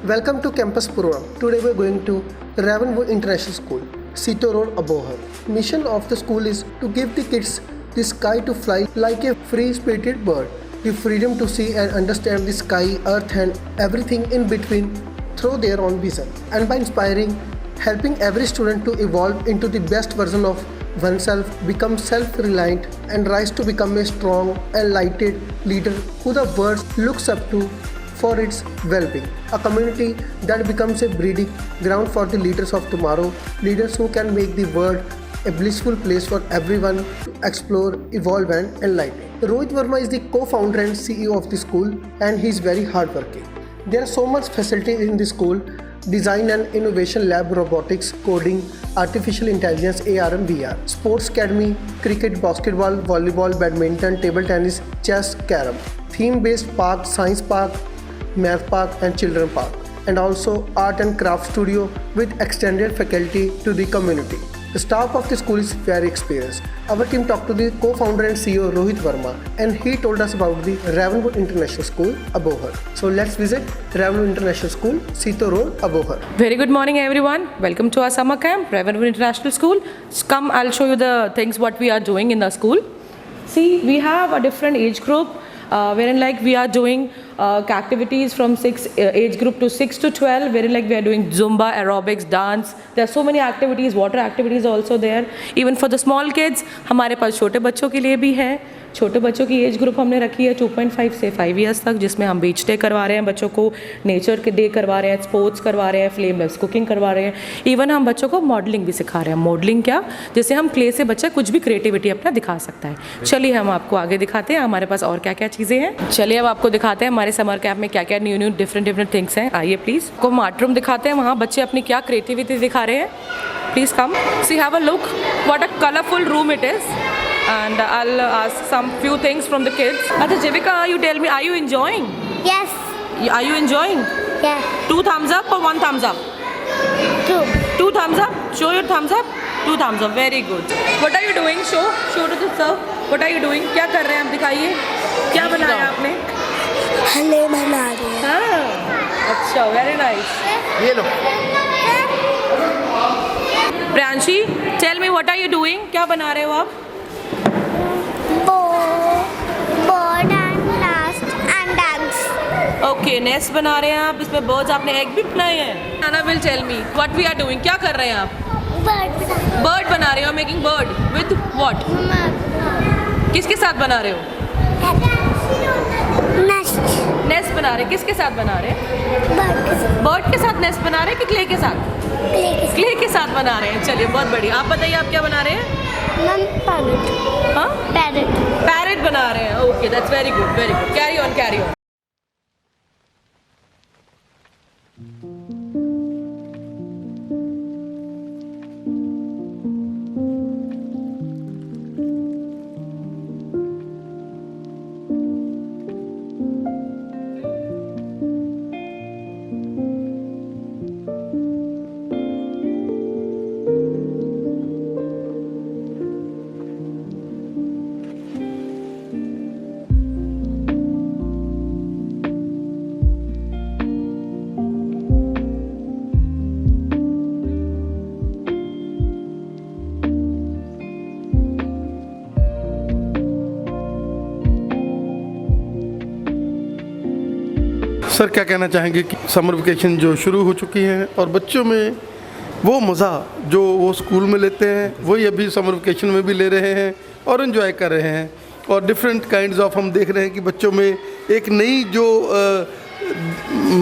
Welcome to Campus Program. Today we are going to Ravenwood International School, Sito Road, Abohar. Mission of the school is to give the kids the sky to fly like a free-spirited bird, the freedom to see and understand the sky, earth and everything in between through their own vision, and by inspiring, helping every student to evolve into the best version of oneself, become self-reliant and rise to become a strong, enlightened leader who the world looks up to for its well-being. A community that becomes a breeding ground for the leaders of tomorrow, leaders who can make the world a blissful place for everyone to explore, evolve and enlighten. Rohit Verma is the co-founder and CEO of the school, and he is very hardworking. There are so much facilities in the school: design and innovation lab, robotics, coding, artificial intelligence, ARM, VR, sports academy, cricket, basketball, volleyball, badminton, table tennis, chess, carom, theme-based park, science park, math park and children park, and also art and craft studio with extended faculty to the community. The staff of the school is very experienced. Our team talked to the co-founder and CEO Rohit Verma, and he told us about the Ravenwood International School, Abohar. So let's visit Ravenwood International School, Sito Road, Abohar. Very good morning everyone. Welcome to our summer camp, Ravenwood International School. Come, I'll show you the things what we are doing in the school. See, we have a different age group wherein like we are doing activities from age group to 6 to 12, wherein like we are doing Zumba, aerobics, dance. There are so many activities, water activities also there. Even for the small kids, हमारे पास छोटे बच्चों के लिए भी है. छोटे बच्चों की एज ग्रुप हमने रखी है 2.5 से 5 इयर्स तक, जिसमें हम बीच डे करवा रहे हैं बच्चों को, नेचर के डे करवा रहे हैं, स्पोर्ट्स करवा रहे हैं, फ्लेमलेस कुकिंग करवा रहे हैं. इवन हम बच्चों को मॉडलिंग भी सिखा रहे हैं. मॉडलिंग क्या, जैसे हम क्ले से बच्चा कुछ भी क्रिएटिविटी अपना दिखा सकता है. चलिए हम आपको आगे दिखाते हैं हमारे पास और क्या क्या चीज़ें हैं. चलिए अब आपको दिखाते हैं हमारे समर कैंप में क्या क्या न्यू डिफरेंट थिंग्स हैं. आइए प्लीज़. को आर्ट रूम दिखाते हैं, वहाँ बच्चे अपनी क्या क्रिएटिविटी दिखा रहे हैं. Please come. See, have a look. What a colorful room it is. And I'll ask some few things from the kids. Acha, Jivika, you tell me, are you enjoying? Yes. Are you enjoying? Yeah. 2 thumbs up or 1 thumbs up? 2. 2 thumbs up. Show your thumbs up. 2 thumbs up. Very good. What are you doing? Show to the sir. What are you doing? क्या कर रहे हैं आप, दिखाइए. क्या बनाया आपने? हले बना रहे हैं. हाँ. अच्छा, very nice. ये लो. Priyanshi, tell me what are you doing? क्या बना रहे हो आप? Bird and nest and eggs. Okay, nest बना रहे हैं आप. इसमें birds, आपने egg भी बनाए हैं. Anna will tell me what we are doing. क्या कर रहे हैं आप? Bird बना रहे हो. Making bird with what? किसके साथ बना रहे हो? Nest बना रहे हैं. किसके साथ बना रहे हैं? Bird के साथ nest बना रहे हैं कि clay के साथ? क्ले के साथ बना रहे हैं. चलिए, बहुत बढ़िया. आप बताइए आप क्या बना रहे हैं? पैरेट. हाँ, पैरेट बना रहे हैं. Okay, that's very good. Carry on. Sir, क्या कहना चाहेंगे कि समर वेकेशन जो शुरू हो चुकी हैं और बच्चों में वो मज़ा जो वो स्कूल में लेते हैं वही अभी समर वेकेशन में भी ले रहे हैं और एंजॉय कर रहे हैं, और डिफरेंट काइंड्स ऑफ हम देख रहे हैं कि बच्चों में एक नई जो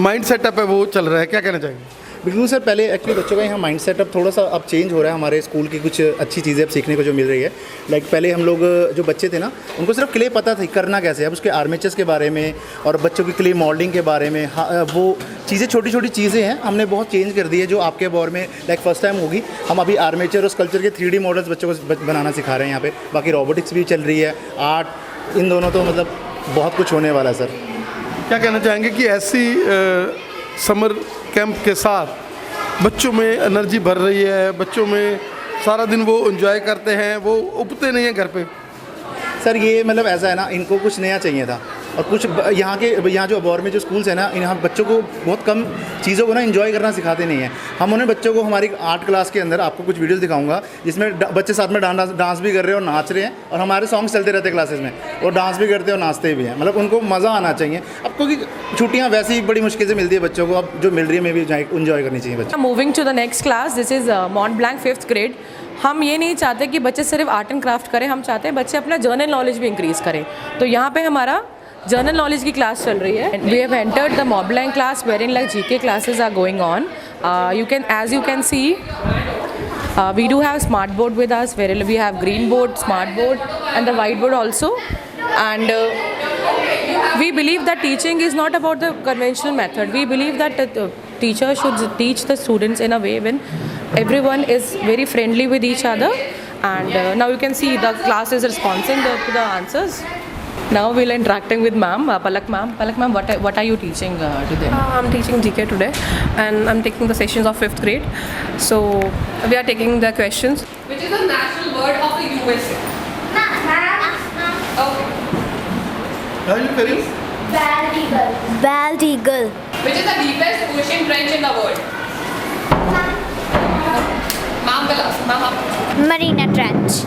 माइंड सेटअप है वो चल रहा है. क्या कहना चाहेंगे? बिल्कुल सर, पहले एक्चुअली बच्चों का यहाँ माइंड सेटअप थोड़ा सा अब चेंज हो रहा है. हमारे स्कूल की कुछ अच्छी चीज़ें अब सीखने को जो मिल रही है. लाइक पहले हम लोग जो बच्चे थे ना, उनको सिर्फ क्ले पता था करना कैसे. अब उसके आर्मेचर्स के बारे में और बच्चों की क्ले मॉडलिंग के बारे में, वो चीज़ें छोटी चीज़ें हैं हमने बहुत चेंज कर दी है, जो आपके दौर में लाइक फर्स्ट टाइम होगी. हम अभी आर्मेचर और स्कल्पचर के 3D मॉडल्स बच्चों को बनाना सिखा रहे हैं यहाँ पे. बाकी रोबोटिक्स भी चल रही है, आर्ट, इन दोनों तो मतलब बहुत कुछ होने वाला है सर. क्या कहना चाहेंगे कि ऐसी समर कैंप के साथ बच्चों में एनर्जी भर रही है, बच्चों में सारा दिन वो एंजॉय करते हैं, वो उबते नहीं हैं घर पे? सर ये मतलब ऐसा है ना, इनको कुछ नया चाहिए था. और कुछ यहाँ जो अबोहर में जो स्कूल्स हैं ना, यहाँ बच्चों को बहुत कम चीज़ों को ना इंजॉय करना सिखाते नहीं हैं। हम उन्हें बच्चों को हमारी आर्ट क्लास के अंदर आपको कुछ वीडियोस दिखाऊंगा जिसमें बच्चे साथ में डांस भी कर रहे हैं और नाच रहे हैं, और हमारे सॉन्ग्स चलते रहते हैं क्लासेस में, और डांस भी करते हैं और नाचते भी हैं। मतलब उनको मज़ा आना चाहिए। अब क्योंकि छुट्टियाँ वैसे ही बड़ी मुश्किल से मिलती है बच्चों को, अब जो मिल रही है मे भी इंजॉय करनी चाहिए बच्चे। Moving to the next class, this is Mont Blanc 5th grade. हम ये नहीं चाहते कि बच्चे सिर्फ आर्ट एंड क्राफ्ट करें, हम चाहते हैं बच्चे अपना जर्नल नॉलेज भी इंक्रीज़ करें। तो यहाँ पे हमारा जर्नल नॉलेज की क्लास चल रही है। We have entered the Mont Blanc class wearing like GK classes are going on. As you can see, we do have smart board with us, where we have green board, smart board and the white board also. And we believe that teaching is not about the conventional method. We believe that the teacher should teach the students in a way when everyone is very friendly with each other. And now you can see the class is responding to the answers. Now we'll interacting with ma'am, Palak ma'am. Palak ma'am, what are you teaching to them? I'm teaching GK today, and I'm taking the sessions of 5th grade. So we are taking the questions. Which is the national bird of the USA? Okay. Are you very? Bald eagle. Which is the deepest ocean trench in the world? Ma'am will ask. Ma'am. Marina Trench.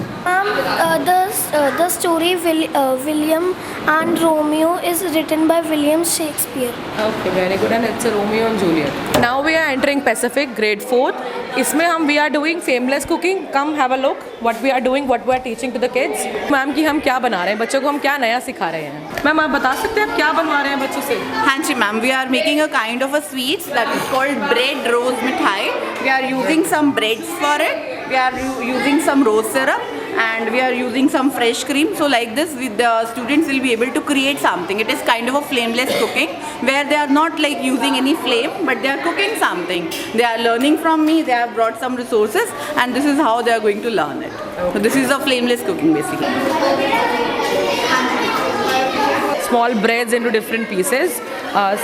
The story William and Romeo is written by William Shakespeare. Okay, very good. And it's a Romeo and Juliet. Now we are entering Pacific grade 4th. इसमें we are doing fameless cooking. Come have a look what we are doing, what we are teaching to the kids. Ma'am कि हम क्या बना रहे हैं, बच्चों को हम क्या नया सिखा रहे हैं। मैम आप बता सकते हैं आप क्या बनवा रहे हैं बच्चों से? हाँ जी ma'am, we are making a kind of a sweets that is called bread rose mithai. We are using some breads for it. We are using some rose syrup, and we are using some fresh cream. So like this, the students will be able to create something. It is kind of a flameless cooking where they are not like using any flame, but they are cooking something. They are learning from me. They have brought some resources, and this is how they are going to learn it. So this is a flameless cooking basically. Small breads into different pieces.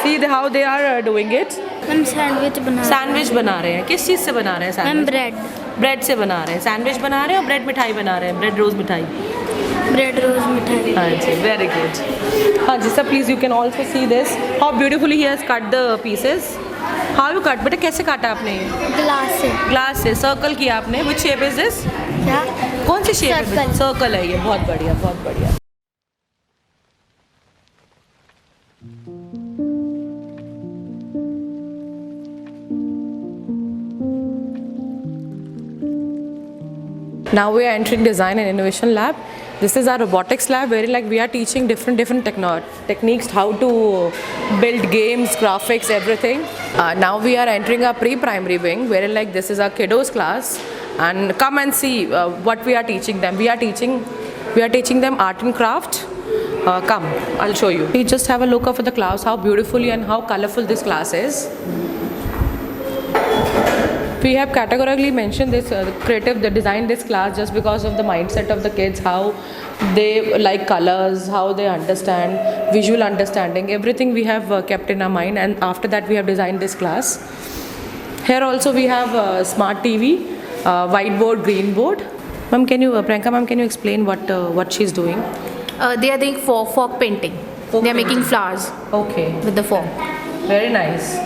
See how they are doing it. हम sandwich बना sandwich बना रहे हैं। किस चीज़ से बना रहे हैं सैंडविच? ब्रेड ब्रेड से बना रहे हैं। सैंडविच बना रहे हैं और ब्रेड मिठाई बना रहे हैं, ब्रेड रोज मिठाई। रोज मिठाई। हाँ जी, वेरी गुड। हाँ जी sir, please you can also see this how beautifully he has cut the pieces. How you cut बेटा, कैसे काटा आपने? ग्लास से सर्कल किया आपने। Which shape is this? क्या? कौन सी शेप है? सर्कल है ये। बहुत बढ़िया, बहुत बढ़िया। Now we are entering design and innovation lab. This is our robotics lab where like we are teaching different techniques, how to build games, graphics, everything. Now we are entering our pre-primary wing where like this is our kiddos class, and come and see what we are teaching them. We are teaching them art and craft. Come, I'll show you. We just have a look of the class, how beautifully and how colorful this class is. We have categorically mentioned this design this class just because of the mindset of the kids, how they like colors, how they understand, visual understanding, everything we have kept in our mind, and after that we have designed this class. Here also we have smart TV, whiteboard, green board. Ma'am, Priyanka ma'am, can you explain what she's doing? They are doing fork painting. They are making flowers. Okay. With the fork. Very nice.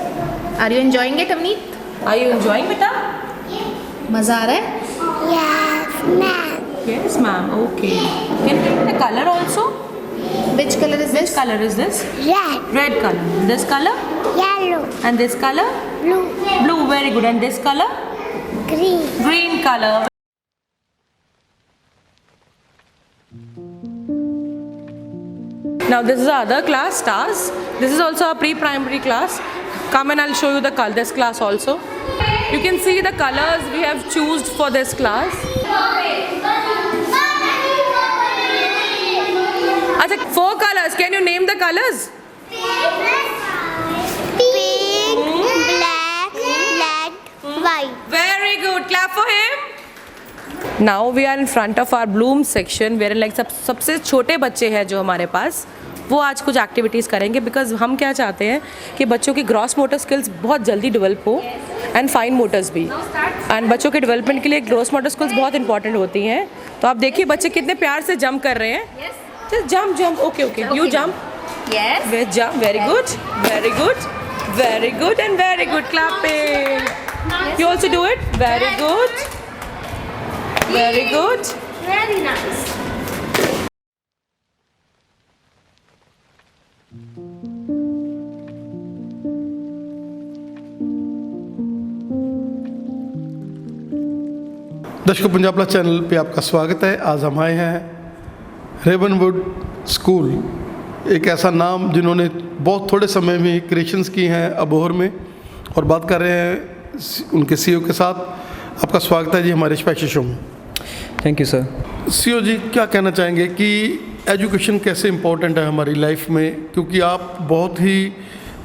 Are you enjoying it, Avneet? Are you enjoying beta? मज़ा आ रहा है? Yes, ma'am. Yes, ma'am. Okay. Can you give me the color also? Which color is Which this? color is this? Red, Red color. This color? yellow, And this color? blue, Blue. Very good. And this color? green. Green color. Now this is our other class, stars. This is also a pre-primary class. Come and I'll show you this class also. You can see the colors we have chosen for this class. Achha, 4 colors. Can you name the colors? Pink, black, red, white. Very good. Clap for him. Now we are in front of our Bloom section where like सबसे छोटे बच्चे हैं जो हमारे पास, वो आज कुछ activities करेंगे बिकॉज हम क्या चाहते हैं कि बच्चों की ग्रॉस मोटर स्किल्स बहुत जल्दी डेवलप हो एंड फाइन मोटर्स भी, एंड बच्चों के डेवलपमेंट के लिए ग्रॉस मोटर स्किल्स बहुत इंपॉर्टेंट होती हैं. तो आप देखिए बच्चे कितने प्यार से जंप कर रहे हैं. Just jump. Okay you jump. Yes. With jump. Very good. Very good. Very good and very good. Clapping. You also do it. Very good. Very good. Very nice. दर्शकों, पंजाब प्लस चैनल पे आपका स्वागत है। आज हम आए हैं रेवनवुड स्कूल, एक ऐसा नाम जिन्होंने बहुत थोड़े समय में क्रिएशंस की हैं अबोहर में, और बात कर रहे हैं उनके सीईओ के साथ। आपका स्वागत है जी हमारे स्पेशल शो में। Thank you sir. सीईओ जी, क्या कहना चाहेंगे कि एजुकेशन कैसे इम्पोर्टेंट है हमारी लाइफ में, क्योंकि आप बहुत ही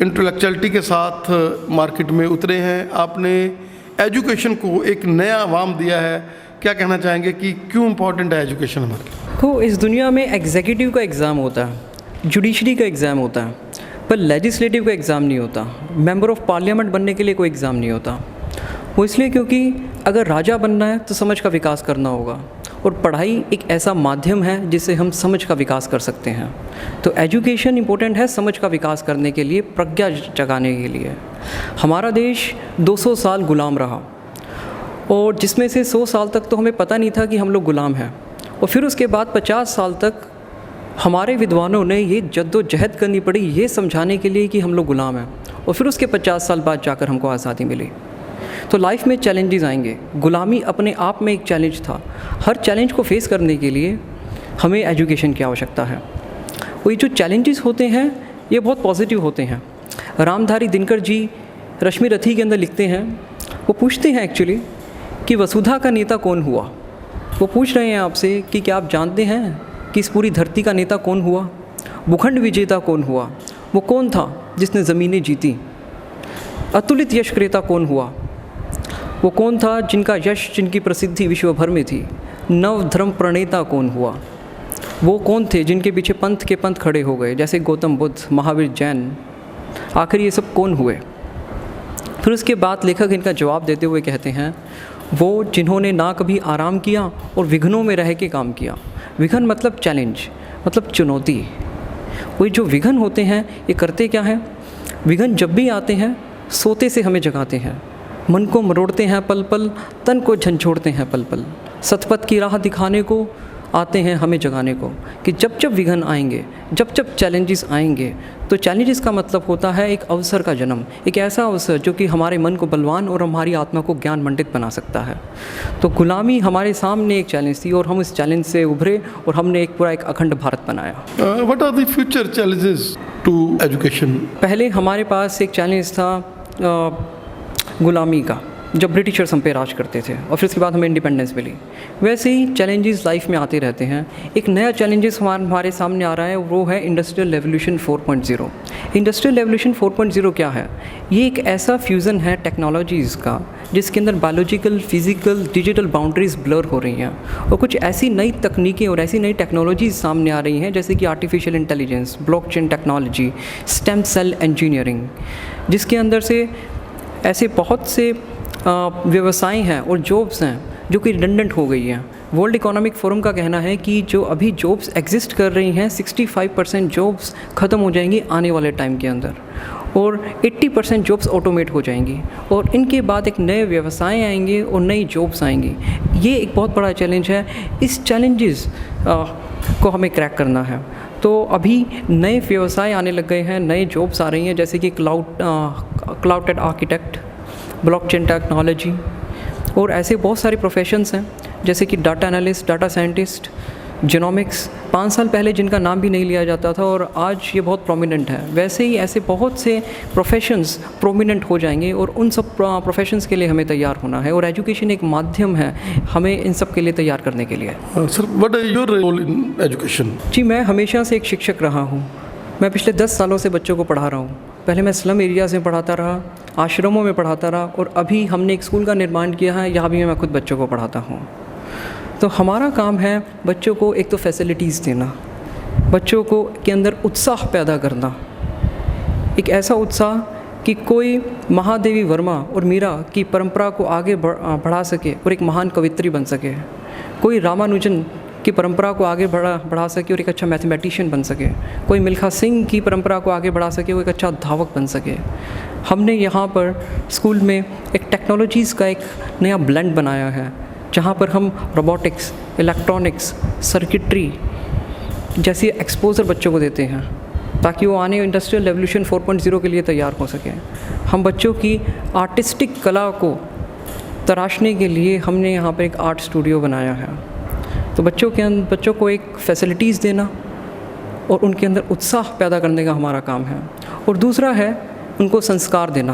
इंटेलेक्चुअलिटी के साथ मार्केट में उतरे हैं, आपने एजुकेशन को एक नया आवाम दिया है। क्या कहना चाहेंगे कि क्यों इम्पोर्टेंट है एजुकेशन हमारे लिए? तो इस दुनिया में एग्जीक्यूटिव का एग्ज़ाम होता है, जुडिशरी का एग्ज़ाम होता है, पर लेजिस्लेटिव का एग्ज़ाम नहीं होता। मेंबर ऑफ पार्लियामेंट बनने के लिए कोई एग्ज़ाम नहीं होता। वो इसलिए क्योंकि अगर राजा बनना है तो समझ का विकास करना होगा, और पढ़ाई एक ऐसा माध्यम है जिससे हम समझ का विकास कर सकते हैं। तो एजुकेशन इम्पोर्टेंट है समझ का विकास करने के लिए, प्रज्ञा जगाने के लिए। हमारा देश 200 साल गुलाम रहा, और जिसमें से 100 साल तक तो हमें पता नहीं था कि हम लोग गुलाम हैं, और फिर उसके बाद 50 साल तक हमारे विद्वानों ने ये जद्दोजहद करनी पड़ी ये समझाने के लिए कि हम लोग गुलाम हैं, और फिर उसके 50 साल बाद जाकर हमको आज़ादी मिली। तो लाइफ में चैलेंजेस आएंगे, गुलामी अपने आप में एक चैलेंज था। हर चैलेंज को फेस करने के लिए हमें एजुकेशन की आवश्यकता है। वही जो चैलेंजेस होते हैं ये बहुत पॉजिटिव होते हैं। रामधारी दिनकर जी रश्मि रथी के अंदर लिखते हैं, वो पूछते हैं एक्चुअली कि वसुधा का नेता कौन हुआ। वो पूछ रहे हैं आपसे कि क्या आप जानते हैं कि इस पूरी धरती का नेता कौन हुआ, भूखंड विजेता कौन हुआ, वो कौन था जिसने ज़मीनें जीती, अतुलित यश क्रेता कौन हुआ, वो कौन था जिनका यश जिनकी प्रसिद्धि विश्व भर में थी, नव धर्म प्रणेता कौन हुआ, वो कौन थे जिनके पीछे पंथ के पंथ खड़े हो गए जैसे गौतम बुद्ध, महावीर, जैन, आखिर ये सब कौन हुए। फिर उसके बाद लेखक इनका जवाब देते हुए कहते हैं, वो जिन्होंने ना कभी आराम किया और विघ्नों में रह के काम किया। विघ्न मतलब चैलेंज, मतलब चुनौती। वही जो विघ्न होते हैं ये करते क्या हैं, विघ्न जब भी आते हैं सोते से हमें जगाते हैं, मन को मरोड़ते हैं पल पल, तन को झंझोड़ते हैं पल पल, सतपथ की राह दिखाने को आते हैं हमें जगाने को। कि जब जब विघ्न आएंगे, जब जब चैलेंजेस आएंगे, तो चैलेंजेस का मतलब होता है एक अवसर का जन्म, एक ऐसा अवसर जो कि हमारे मन को बलवान और हमारी आत्मा को ज्ञान मंडित बना सकता है। तो गुलामी हमारे सामने एक चैलेंज थी, और हम इस चैलेंज से उभरे और हमने एक पूरा एक अखंड भारत बनाया। What are the future challenges to education? पहले हमारे पास एक चैलेंज था गुलामी का, जब ब्रिटिशर्स हम पे राज करते थे, और फिर उसके बाद हमें इंडिपेंडेंस मिली। वैसे ही चैलेंजेस लाइफ में आते रहते हैं। एक नया चैलेंजेस हमारे सामने आ रहा है, वो है इंडस्ट्रियल रेवोल्यूशन 4.0। इंडस्ट्रियल रेवोल्यूशन 4.0 क्या है? ये एक ऐसा फ्यूज़न है टेक्नोलॉजीज़ का जिसके अंदर biological, physical, digital boundaries blur हो रही हैं, और कुछ ऐसी नई तकनीकें और ऐसी नई टेक्नोलॉजीज़ सामने आ रही हैं जैसे कि artificial intelligence, blockchain technology, stem cell engineering, जिसके अंदर से ऐसे बहुत से व्यवसाय हैं और जॉब्स हैं जो कि रिडंडेंट हो गई हैं। वर्ल्ड इकोनॉमिक फोरम का कहना है कि जो अभी जॉब्स एग्जिस्ट कर रही हैं 65% जॉब्स ख़त्म हो जाएंगी आने वाले टाइम के अंदर, और 80% जॉब्स ऑटोमेट हो जाएंगी, और इनके बाद एक नए व्यवसाय आएंगे और नई जॉब्स आएंगी। ये एक बहुत बड़ा चैलेंज है। इस चैलेंजेस को हमें क्रैक करना है। तो अभी नए व्यवसाय आने लग गए हैं, नए जॉब्स आ रही हैं जैसे कि क्लाउड आर्किटेक्ट, ब्लॉकचेन टेक्नोलॉजी, और ऐसे बहुत सारे प्रोफेशंस हैं जैसे कि data analyst, data scientist, genomics. 5 साल पहले जिनका नाम भी नहीं लिया जाता था, और आज ये बहुत प्रोमिनेंट है। वैसे ही ऐसे बहुत से प्रोफेशंस प्रोमिनेंट हो जाएंगे, और उन सब प्रोफेशंस के लिए हमें तैयार होना है, और एजुकेशन एक माध्यम है हमें इन सब के लिए तैयार करने के लिए। Sir, what is your role in education? जी, मैं हमेशा से एक शिक्षक रहा हूँ। मैं पिछले 10 सालों से बच्चों को पढ़ा रहा हूँ। पहले मैं स्लम एरियाज़ में पढ़ाता रहा, आश्रमों में पढ़ाता रहा, और अभी हमने एक स्कूल का निर्माण किया है, यहाँ भी मैं खुद बच्चों को पढ़ाता हूँ। तो हमारा काम है बच्चों को एक तो फैसिलिटीज़ देना, बच्चों को के अंदर उत्साह पैदा करना, एक ऐसा उत्साह कि कोई महादेवी वर्मा और मीरा की परंपरा को आगे बढ़ा सके और एक महान कवित्री बन सके, कोई रामानुजन की परंपरा को आगे बढ़ा सके और एक अच्छा मैथमेटिशियन बन सके, कोई मिल्खा सिंह की परंपरा को आगे बढ़ा सके, वो एक अच्छा धावक बन सके। हमने यहाँ पर स्कूल में एक टेक्नोलॉजीज़ का एक नया ब्लेंड बनाया है, जहाँ पर हम रोबोटिक्स, इलेक्ट्रॉनिक्स, सर्किट्री जैसी एक्सपोजर बच्चों को देते हैं ताकि वो आने इंडस्ट्रियल रेवोल्यूशन 4.0 के लिए तैयार हो सकें। हम बच्चों की आर्टिस्टिक कला को तराशने के लिए हमने यहाँ पर एक आर्ट स्टूडियो बनाया है। तो बच्चों को एक फैसिलिटीज़ देना और उनके अंदर उत्साह पैदा करने का हमारा काम है। और दूसरा है उनको संस्कार देना,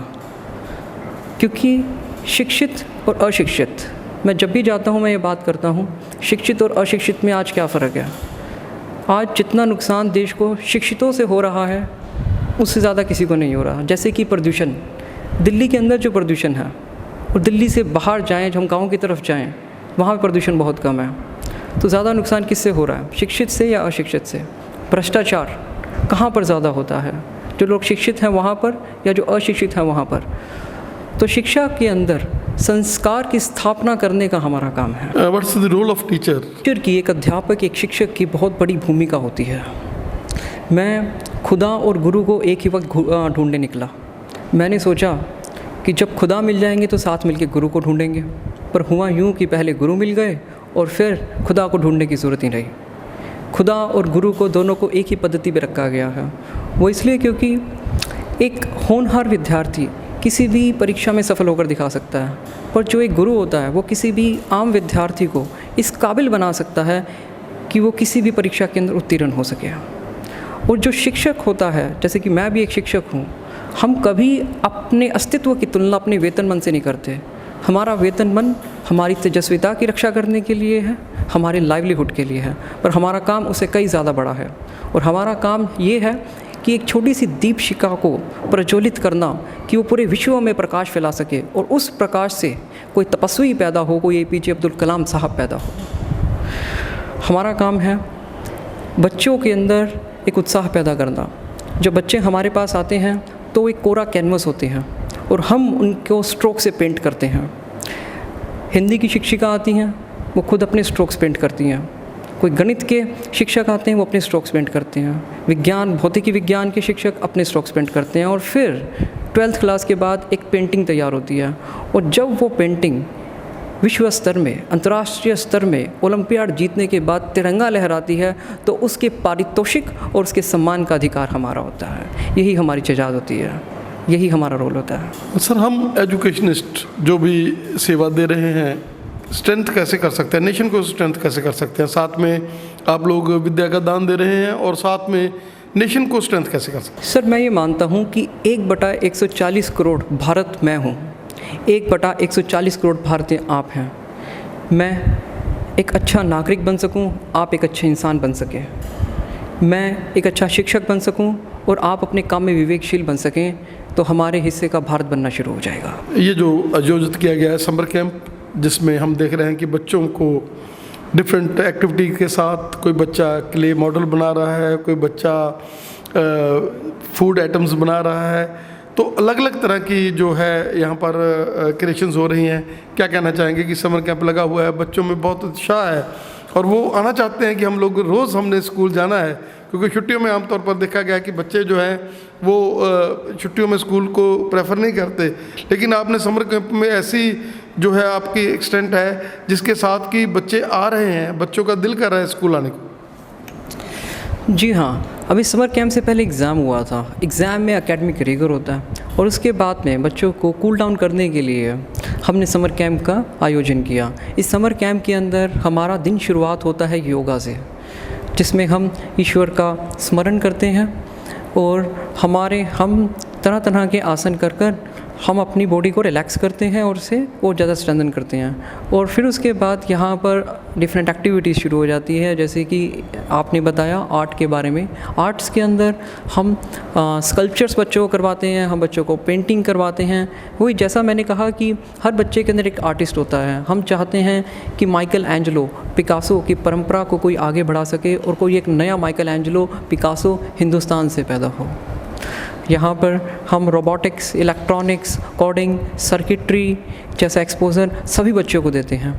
क्योंकि शिक्षित और अशिक्षित, मैं जब भी जाता हूँ मैं ये बात करता हूँ, शिक्षित और अशिक्षित में आज क्या फ़र्क है। आज जितना नुकसान देश को शिक्षितों से हो रहा है उससे ज़्यादा किसी को नहीं हो रहा। जैसे कि प्रदूषण, दिल्ली के अंदर जो प्रदूषण है और दिल्ली से बाहर जाएँ, जो हम गाँव की तरफ जाएँ, वहाँ पर प्रदूषण बहुत कम है। तो ज़्यादा नुकसान किससे हो रहा है, शिक्षित से या अशिक्षित से। भ्रष्टाचार कहाँ पर ज़्यादा होता है, जो लोग शिक्षित हैं वहाँ पर या जो अशिक्षित हैं वहाँ पर। तो शिक्षा के अंदर संस्कार की स्थापना करने का हमारा काम है। What's the role of teacher? Teacher की, एक अध्यापक, एक शिक्षक की बहुत बड़ी भूमिका होती है। मैं खुदा और गुरु को एक ही वक्त ढूंढने निकला। मैंने सोचा कि जब खुदा मिल जाएंगे तो साथ मिलकर गुरु को ढूंढेंगे, पर हुआ यूँ कि पहले गुरु मिल गए और फिर खुदा को ढूंढने की ज़रूरत ही रही। खुदा और गुरु को दोनों को एक ही पद्धति पे रखा गया है। वो इसलिए क्योंकि एक होनहार विद्यार्थी किसी भी परीक्षा में सफल होकर दिखा सकता है, पर जो एक गुरु होता है वो किसी भी आम विद्यार्थी को इस काबिल बना सकता है कि वो किसी भी परीक्षा के अंदर उत्तीर्ण हो सके। और जो शिक्षक होता है, जैसे कि मैं भी एक शिक्षक हूँ, हम कभी अपने अस्तित्व की तुलना अपने वेतन मन से नहीं करते। हमारा वेतन मन हमारी तेजस्विता की रक्षा करने के लिए है, हमारे लाइवलीहुड के लिए है, पर हमारा काम उससे कई ज़्यादा बड़ा है। और हमारा काम ये है कि एक छोटी सी दीपशिखा को प्रज्वलित करना कि वो पूरे विश्व में प्रकाश फैला सके और उस प्रकाश से कोई तपस्वी पैदा हो, कोई APJ अब्दुल कलाम साहब पैदा हो। हमारा काम है बच्चों के अंदर एक उत्साह पैदा करना। जब बच्चे हमारे पास आते हैं तो एक कोरा कैनवस होते हैं और हम उनको स्ट्रोक से पेंट करते हैं। हिंदी की शिक्षिका आती हैं, वो खुद अपने स्ट्रोक्स पेंट करती हैं। कोई गणित के शिक्षक आते हैं, वो अपने स्ट्रोक्स पेंट करते हैं। विज्ञान, भौतिकी विज्ञान के शिक्षक अपने स्ट्रोक्स पेंट करते हैं। और फिर 12th क्लास के बाद एक पेंटिंग तैयार होती है, और जब वो पेंटिंग विश्व स्तर में, अंतर्राष्ट्रीय स्तर में ओलंपियाड जीतने के बाद तिरंगा लहराती है, तो उसके पारितोषिक और उसके सम्मान का अधिकार हमारा होता है। यही हमारी जजाद होती है, यही हमारा रोल होता है। सर, हम एजुकेशनिस्ट जो भी सेवा दे रहे हैं, स्ट्रेंथ कैसे कर सकते हैं, नेशन को स्ट्रेंथ कैसे कर सकते हैं? साथ में आप लोग विद्या का दान दे रहे हैं और साथ में नेशन को स्ट्रेंथ कैसे कर सकते हैं? सर, मैं ये मानता हूँ कि 1/140 करोड़ भारत मैं हूँ, 1/140 करोड़ भारतीय आप हैं। मैं एक अच्छा नागरिक बन सकूँ, आप एक अच्छे इंसान बन सकें। मैं एक अच्छा शिक्षक बन सकूँ और आप अपने काम में विवेकशील बन सकें, तो हमारे हिस्से का भारत बनना शुरू हो जाएगा। ये जो आयोजित किया गया है समर कैंप, जिसमें हम देख रहे हैं कि बच्चों को डिफरेंट एक्टिविटी के साथ, कोई बच्चा क्ले मॉडल बना रहा है, कोई बच्चा फूड आइटम्स बना रहा है, तो अलग अलग तरह की जो है यहाँ पर क्रिएशंस हो रही हैं। क्या कहना चाहेंगे कि समर कैंप लगा हुआ है, बच्चों में बहुत उत्साह है और वो आना चाहते हैं कि हम लोग रोज़ हमने स्कूल जाना है, क्योंकि छुट्टियों में आमतौर पर देखा गया कि बच्चे जो हैं वो छुट्टियों में स्कूल को प्रेफर नहीं करते, लेकिन आपने समर कैंप में ऐसी जो है आपकी एक्सटेंट है जिसके साथ कि बच्चे आ रहे हैं, बच्चों का दिल कर रहा है स्कूल आने को। जी हाँ, अभी समर कैंप से पहले एग्ज़ाम हुआ था। एग्ज़ाम में एकेडमिक रिगर होता है और उसके बाद में बच्चों को कूल डाउन करने के लिए हमने समर कैंप का आयोजन किया। इस समर कैंप के अंदर हमारा दिन शुरुआत होता है योगा से, जिसमें हम ईश्वर का स्मरण करते हैं और हम तरह तरह के आसन कर कर हम अपनी बॉडी को रिलैक्स करते हैं और उसे और ज़्यादा स्ट्रेंथन करते हैं। और फिर उसके बाद यहाँ पर डिफरेंट एक्टिविटीज़ शुरू हो जाती है, जैसे कि आपने बताया आर्ट के बारे में। आर्ट्स के अंदर हम स्कल्पचर्स बच्चों को करवाते हैं, हम बच्चों को पेंटिंग करवाते हैं। वही जैसा मैंने कहा कि हर बच्चे के अंदर एक आर्टिस्ट होता है। हम चाहते हैं कि माइकल एंजेलो, पिकासो की परंपरा को कोई आगे बढ़ा सके और कोई एक नया माइकल एंजेलो, पिकासो हिंदुस्तान से पैदा हो। यहाँ पर हम रोबोटिक्स, इलेक्ट्रॉनिक्स, कोडिंग, सर्किट्री जैसा एक्सपोजर सभी बच्चों को देते हैं।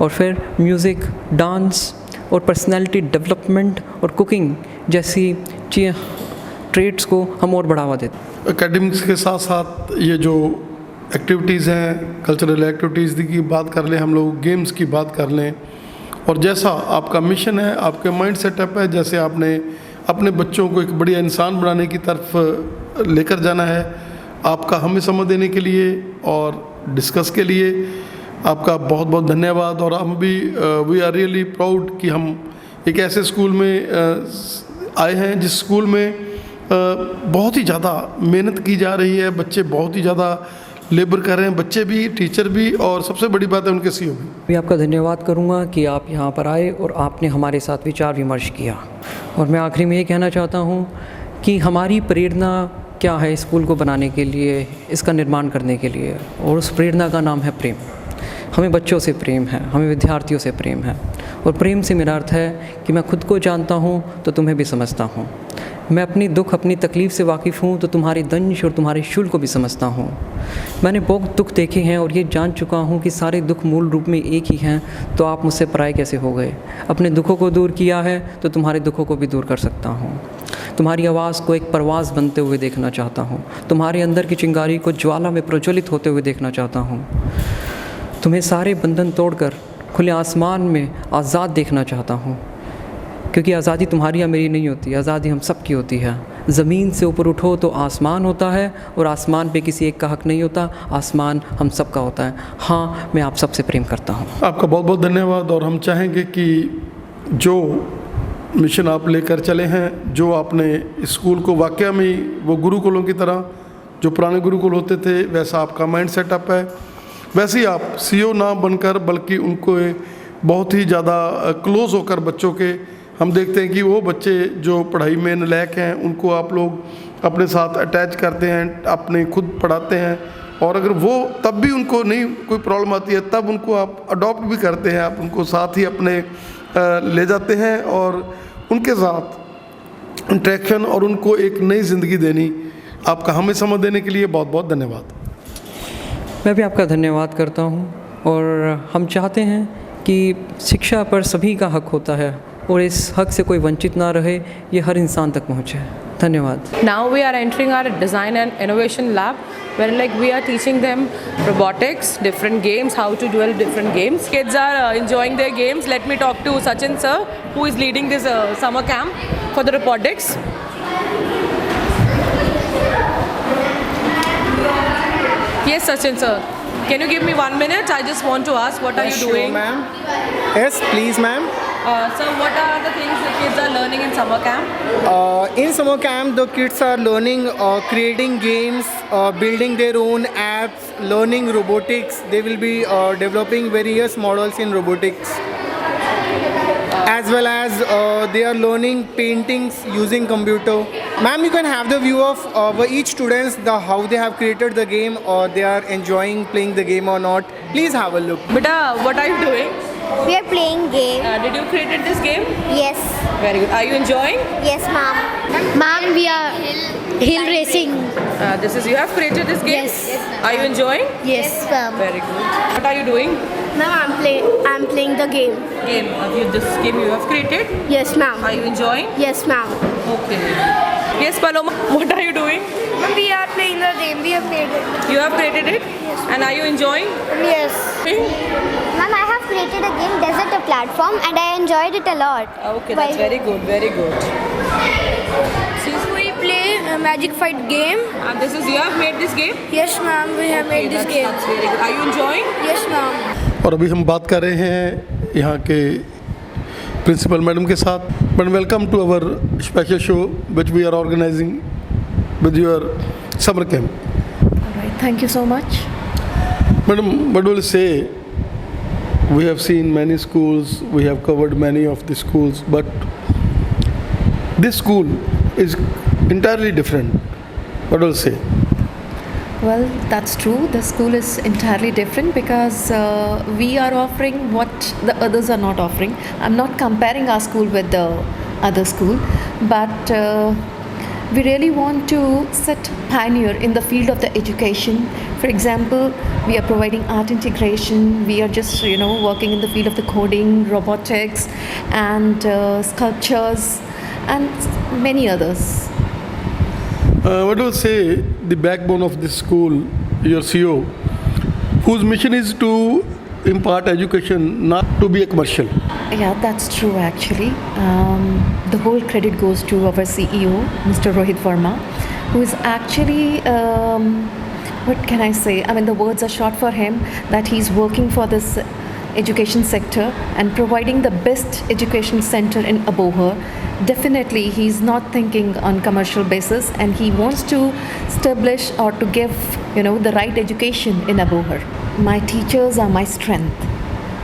और फिर म्यूज़िक, डांस, और पर्सनैलिटी डेवलपमेंट और कुकिंग जैसी ट्रेड्स को हम और बढ़ावा देते हैं। एकेडमिक्स के साथ साथ ये जो एक्टिविटीज़ हैं, कल्चरल एक्टिविटीज़ की बात कर लें, हम लोग गेम्स की बात कर लें, और जैसा आपका मिशन है, आपके माइंड सेटअप है, जैसे आपने अपने बच्चों को एक बढ़िया इंसान बनाने की तरफ लेकर जाना है, आपका हमें समय देने के लिए और डिस्कस के लिए आपका बहुत बहुत धन्यवाद। और हम भी वी आर रियली प्राउड कि हम एक ऐसे स्कूल में आए हैं जिस स्कूल में बहुत ही ज़्यादा मेहनत की जा रही है, बच्चे बहुत ही ज़्यादा लेबर कर रहे हैं, बच्चे भी, टीचर भी, और सबसे बड़ी बात है उनके सीईओ भी। मैं आपका धन्यवाद करूंगा कि आप यहाँ पर आए और आपने हमारे साथ विचार विमर्श किया। और मैं आखिरी में ये कहना चाहता हूँ कि हमारी प्रेरणा क्या है स्कूल को बनाने के लिए, इसका निर्माण करने के लिए, और उस प्रेरणा का नाम है प्रेम। हमें बच्चों से प्रेम है, हमें विद्यार्थियों से प्रेम है, और प्रेम से मेरा अर्थ है कि मैं खुद को जानता हूँ तो तुम्हें भी समझता हूँ, मैं अपनी दुख अपनी तकलीफ़ से वाकिफ़ हूँ तो तुम्हारी दंश और तुम्हारे शुल को भी समझता हूँ। मैंने बहुत दुख देखे हैं और ये जान चुका हूँ कि सारे दुख मूल रूप में एक ही हैं, तो आप मुझसे पराए कैसे हो गए। अपने दुखों को दूर किया है तो तुम्हारे दुखों को भी दूर कर सकता हूँ। तुम्हारी आवाज़ को एक परवाज़ बनते हुए देखना चाहता हूँ, तुम्हारे अंदर की चिंगारी को ज्वाला में प्रज्वलित होते हुए देखना चाहता हूँ। तुम्हें सारे बंधन तोड़कर खुले आसमान में आज़ाद देखना चाहता हूँ, क्योंकि आज़ादी तुम्हारी या मेरी नहीं होती, आज़ादी हम सब की होती है। ज़मीन से ऊपर उठो तो आसमान होता है, और आसमान पे किसी एक का हक नहीं होता, आसमान हम सब का होता है। हाँ, मैं आप सबसे प्रेम करता हूँ। आपका बहुत बहुत धन्यवाद। और हम चाहेंगे कि जो मिशन आप लेकर चले हैं, जो आपने स्कूल को वाकई में वो गुरुकुलों की तरह जो पुराने गुरुकुल होते थे वैसा आपका माइंड सेटअप है, वैसे ही आप सीईओ ना बनकर बल्कि उनको बहुत ही ज़्यादा क्लोज़ होकर बच्चों के, हम देखते हैं कि वो बच्चे जो पढ़ाई में नालायक हैं उनको आप लोग अपने साथ अटैच करते हैं, अपने खुद पढ़ाते हैं, और अगर वो तब भी उनको नहीं कोई प्रॉब्लम आती है तब उनको आप अडॉप्ट भी करते हैं, आप उनको साथ ही अपने ले जाते हैं और उनके साथ इंटरेक्शन और उनको एक नई ज़िंदगी देनी। आपका हमें समय देने के लिए बहुत बहुत धन्यवाद। मैं भी आपका धन्यवाद करता हूँ, और हम चाहते हैं कि शिक्षा पर सभी का हक होता है और इस हक से कोई वंचित ना रहे, ये हर इंसान तक पहुँचे। धन्यवाद। Now we are entering our design and innovation lab, where like we are teaching them robotics, different games, how to develop different games. Kids are enjoying their games. Let me talk to Sachin sir, who is leading this summer camp for the robotics. Yes, Sachin sir. Can you give me 1 minute? I just want to ask, what are you doing? Sure, ma'am. Yes, please, ma'am. So what are the things the kids are learning in summer camp? In summer camp, the kids are learning creating games, building their own apps, learning robotics. They will be developing various models in robotics, as well as they are learning paintings using computer. Ma'am, you can have the view of each students, how they have created the game, or they are enjoying playing the game or not. Please have a look. Beta, what are you doing? We are playing game. Did you create this game? Yes. Very good. Are you enjoying? Yes, ma'am. Ma'am, we are hill racing. This is, you have created this game? Yes. Are you enjoying? Yes, ma'am. Very good. What are you doing? Ma'am, I'm playing the game. Game. This game you have created? Yes, ma'am. Are you enjoying? Yes, ma'am. Okay. Yes, Paloma. What are you doing? Ma'am, we are playing the game. We have played it. You have created it? Yes. And are you enjoying? Yes. Ma'am, I have created a game, Desert a Platform, and I enjoyed it a lot. Okay, that's very good. Very good. Since we play a Magic Fight game. And this is, you have made this game? Yes, ma'am. We have made this game. That's very good. Are you enjoying? Yes, ma'am. और अभी हम बात कर रहे हैं यहाँ के principal madam के साथ। Madam, welcome to our special show which we are organizing with your summer camp. Alright, thank you so much. Madam, what will you say? We have seen many schools, we have covered many of the schools, but this school is entirely different. What will you say? Well, that's true. The school is entirely different because we are offering what the others are not offering. I'm not comparing our school with the other school, but we really want to set pioneer in the field of the education. For example, we are providing art integration. We are just working in the field of the coding, robotics, and sculptures, and many others. What do you say the backbone of this school, your CEO, whose mission is to impart education, not to be a commercial? Yeah, that's true actually. The whole credit goes to our CEO, Mr. Rohit Verma, who is actually, what can I say? I mean, the words are short for him, that he's working for this education sector and providing the best education center in Abohar. Definitely, he's not thinking on commercial basis, and he wants to establish or to give, the right education in Abohar. My teachers are my strength.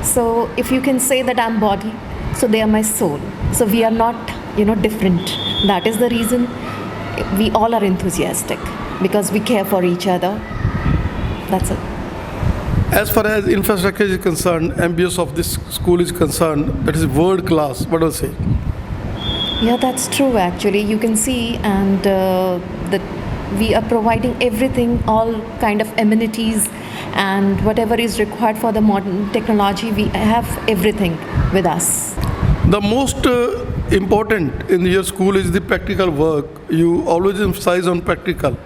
So if you can say that I'm body, so they are my soul. So we are not, different. That is the reason we all are enthusiastic, because we care for each other. That's it. As far as infrastructure is concerned, ambience of this school is concerned, that is world class. What do you say? Yeah, that's true actually. You can see, and that we are providing everything, all kind of amenities, and whatever is required for the modern technology, we have everything with us. The most important in your school is the practical work. You always emphasize on practical.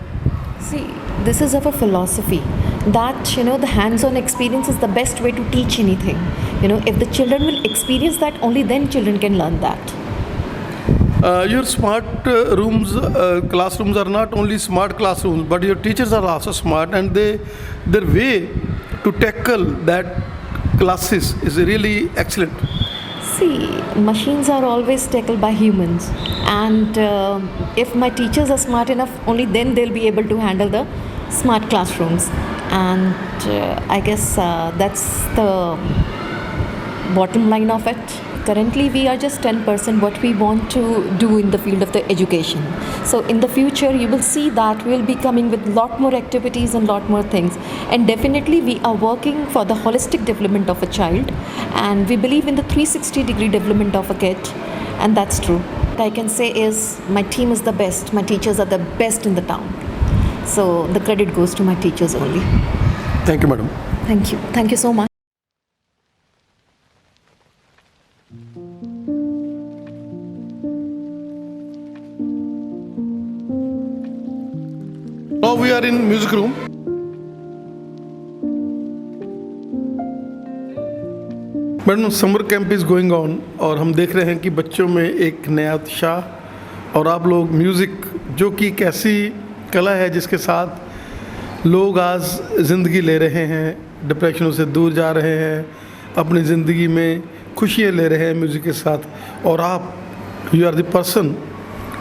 See, this is our philosophy that the hands-on experience is the best way to teach anything. If the children will experience that, only then children can learn that. Your smart classrooms are not only smart classrooms, but your teachers are also smart, and their way to tackle that classes is really excellent. See, machines are always tackled by humans, and if my teachers are smart enough, only then they'll be able to handle the smart classrooms. And I guess that's the bottom line of it. Currently, we are just 10% what we want to do in the field of the education. So in the future, you will see that we'll be coming with lot more activities and lot more things. And definitely, we are working for the holistic development of a child. And we believe in the 360-degree development of a kid. And that's true. What I can say is my team is the best. My teachers are the best in the town. So the credit goes to my teachers only. Thank you, madam. Thank you. Thank you so much. Now we are in music room. Madam, summer camp is going on और हम देख रहे हैं कि बच्चों में एक नया उत्साह, और आप लोग म्यूज़िक, जो कि एक ऐसी कला है जिसके साथ लोग आज ज़िंदगी ले रहे हैं, डिप्रेशनों से दूर जा रहे हैं, अपनी ज़िंदगी में खुशियाँ ले रहे हैं म्यूज़िक के साथ, और आप यू आर द पर्सन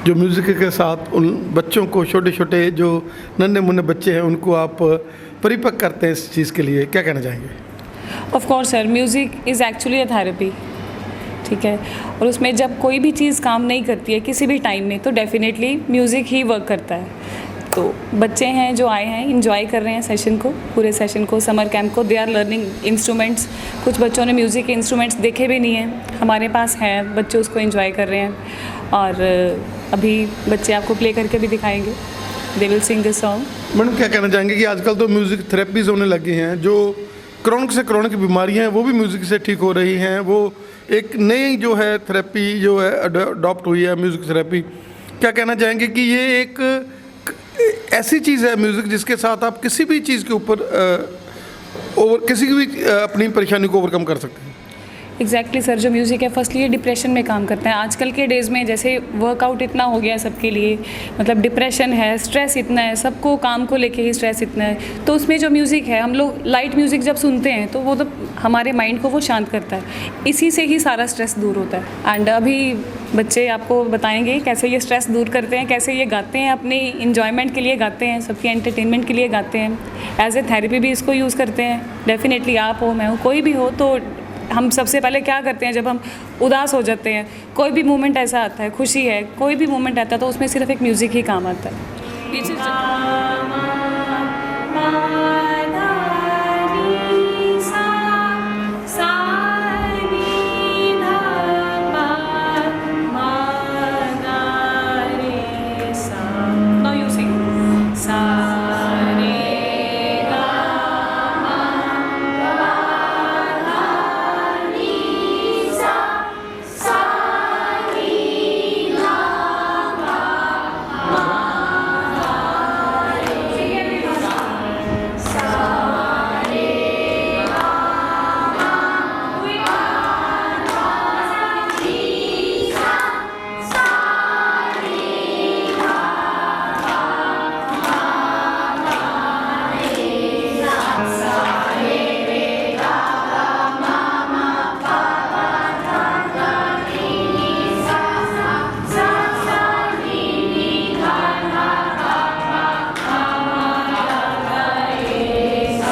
जो म्यूज़िक के साथ उन बच्चों को, छोटे छोटे जो नन्हे मुन्ने बच्चे हैं, उनको आप परिपक्व करते हैं इस चीज़ के लिए, क्या कहना चाहेंगे? Of course sir, music is actually a therapy, ठीक है, और उसमें जब कोई भी चीज़ काम नहीं करती है किसी भी टाइम में, तो डेफिनेटली म्यूज़िक ही वर्क करता है। तो बच्चे हैं जो आए हैं, इंजॉय कर रहे हैं सेशन को, पूरे सेशन को, समर कैंप को। They are learning instruments. कुछ बच्चों ने म्यूज़िक के इंस्ट्रूमेंट्स देखे भी नहीं हैं, हमारे पास हैं, बच्चे उसको इंजॉय कर रहे हैं, और अभी बच्चे आपको प्ले करके भी दिखाएंगे। They will sing this song. Madam, क्या कहना चाहेंगे कि आजकल तो म्यूज़िक थेरेपीज़ होने लगी हैं, जो क्रोनिक से क्रोनिक बीमारियां हैं वो भी म्यूज़िक से ठीक हो रही हैं। वो एक नई जो है थेरेपी जो है अडॉप्ट हुई है, म्यूज़िक थेरेपी। क्या कहना चाहेंगे कि ये एक ऐसी चीज़ है म्यूज़िक जिसके साथ आप किसी भी चीज़ के ऊपर किसी भी अपनी परेशानी को ओवरकम कर सकते हैं? एग्जैक्टली सर, जो म्यूज़िक है फर्स्टली ये डिप्रेशन में काम करता है। आजकल के डेज़ में जैसे वर्कआउट इतना हो गया है सबके लिए, मतलब डिप्रेशन है, स्ट्रेस इतना है, सबको काम को लेके ही स्ट्रेस इतना है, तो उसमें जो म्यूज़िक है, हम लोग लाइट म्यूज़िक जब सुनते हैं तो वो तो हमारे माइंड को वो शांत करता है, इसी से ही सारा स्ट्रेस दूर होता है। एंड अभी बच्चे आपको बताएंगे कैसे ये स्ट्रेस दूर करते हैं, कैसे ये गाते हैं, अपनी इन्जॉयमेंट के लिए गाते हैं, सबकी एंटरटेनमेंट के लिए गाते हैं, एज ए थेरेपी भी इसको यूज़ करते हैं। डेफिनेटली आप हो, मैं हो, कोई भी हो, तो हम सबसे पहले क्या करते हैं, जब हम उदास हो जाते हैं, कोई भी मोमेंट ऐसा आता है, खुशी है, कोई भी मोमेंट आता है, तो उसमें सिर्फ एक म्यूज़िक ही काम आता है।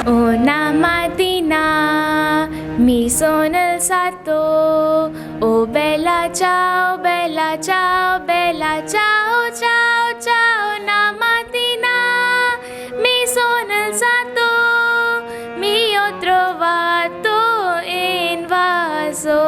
O namatina mi sonal sato. O bella ciao, bella ciao, bella ciao, ciao, ciao. Namatina mi sonal sato. Mi ho trovato invaso.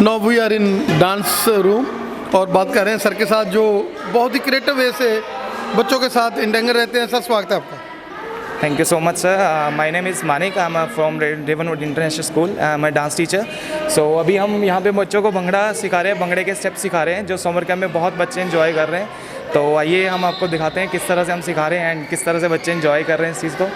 Now we are in dance room और बात कर रहे हैं सर के साथ जो बहुत ही क्रिएटिव वे से बच्चों के साथ इंटेंगर रहते हैं। सर स्वागत है आपका। Thank you so much, sir. My name is Manik. I'm from Ravenwood International School. I'm a dance teacher. So अभी हम यहाँ पे बच्चों को भंगड़ा सिखा रहे हैं, भंगड़े के स्टेप सिखा रहे हैं जो समर कैम्प में बहुत बच्चे एंजॉय कर रहे हैं। तो आइए हम आपको दिखाते हैं किस तरह से हम सिखा रहे हैं एंड किस तरह से बच्चे एंजॉय कर रहे हैं इस चीज़ को।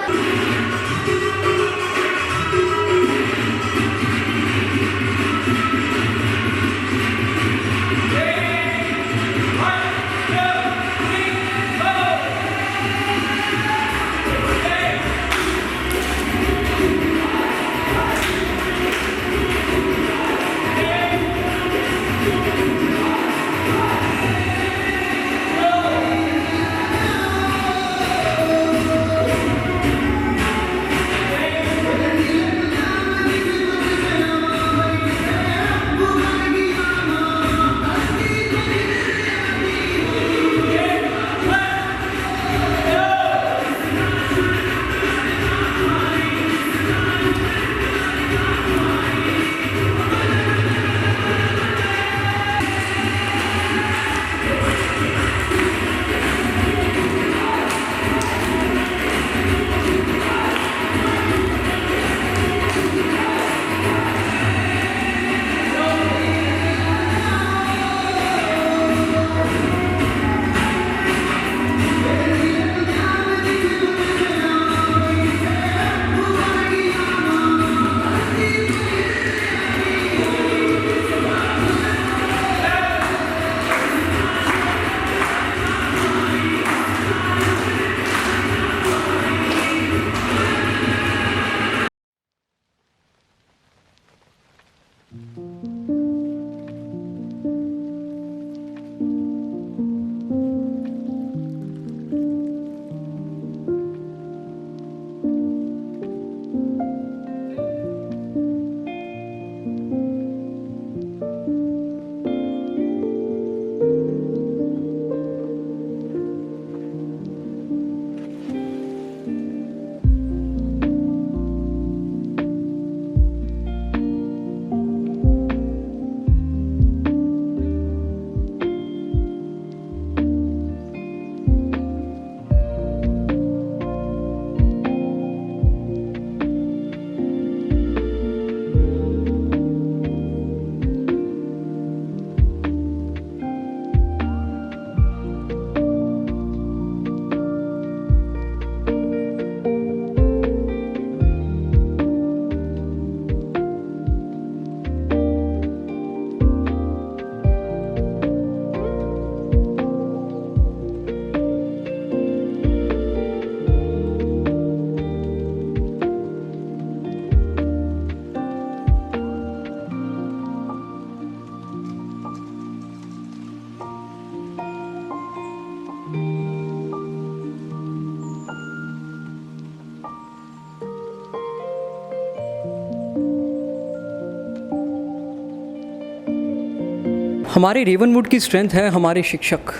हमारे रेवनवुड की स्ट्रेंथ है हमारे शिक्षक।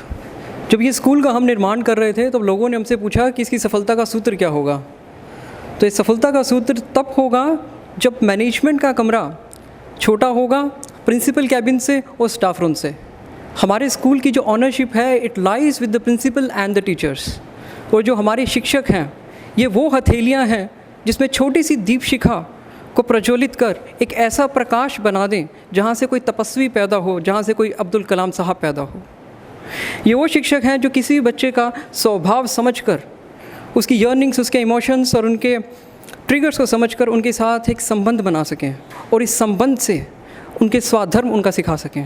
जब ये स्कूल का हम निर्माण कर रहे थे तो लोगों ने हमसे पूछा कि इसकी सफलता का सूत्र क्या होगा। तो इस सफलता का सूत्र तब होगा जब मैनेजमेंट का कमरा छोटा होगा प्रिंसिपल कैबिन से और स्टाफ रूम से। हमारे स्कूल की जो ऑनरशिप है it lies with the principal and the teachers. और जो हमारे शिक्षक हैं ये वो हथेलियाँ हैं जिसमें छोटी सी दीप शिखा को प्रज्वलित कर एक ऐसा प्रकाश बना दें जहाँ से कोई तपस्वी पैदा हो, जहाँ से कोई अब्दुल कलाम साहब पैदा हो। ये वो शिक्षक हैं जो किसी भी बच्चे का स्वभाव समझकर, उसकी यर्निंग्स, उसके इमोशंस और उनके ट्रिगर्स को समझकर उनके साथ एक संबंध बना सकें और इस संबंध से उनके स्वाधर्म उनका सिखा सकें।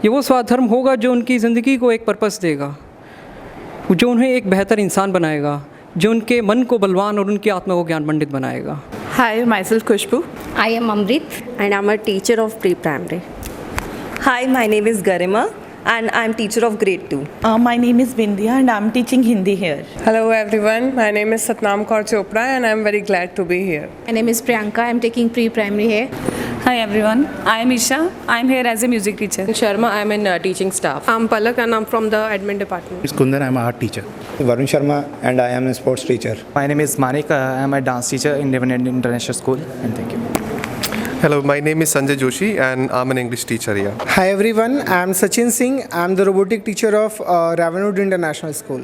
ये वो स्वाधर्म होगा जो उनकी ज़िंदगी को एक पर्पस देगा, जो उन्हें एक बेहतर इंसान बनाएगा, जो उनके मन को बलवान और उनकी आत्मा को ज्ञान पंडित बनाएगा। Hi, myself Kushbu. I am Amrit and I'm a teacher of pre-primary. Hi, my name is Garima and I'm teacher of grade 2. My name is Bindya and I'm teaching Hindi here. Hello everyone, my name is Satnam Kaur Chopra and I'm very glad to be here. My name is Priyanka, I'm taking pre-primary here. Hi everyone, I am Isha. I am here as a music teacher. Sharma, I am in teaching staff. I'm Palak and I'm from the admin department. It's Kundan, I'm an art teacher. Varun Sharma and I am a sports teacher. My name is Manik, I am a dance teacher in Devon International School, and thank you. Hello, my name is Sanjay Joshi and I'm an English teacher here. Hi everyone, I'm Sachin Singh. I'm the robotic teacher of Ravenwood International School.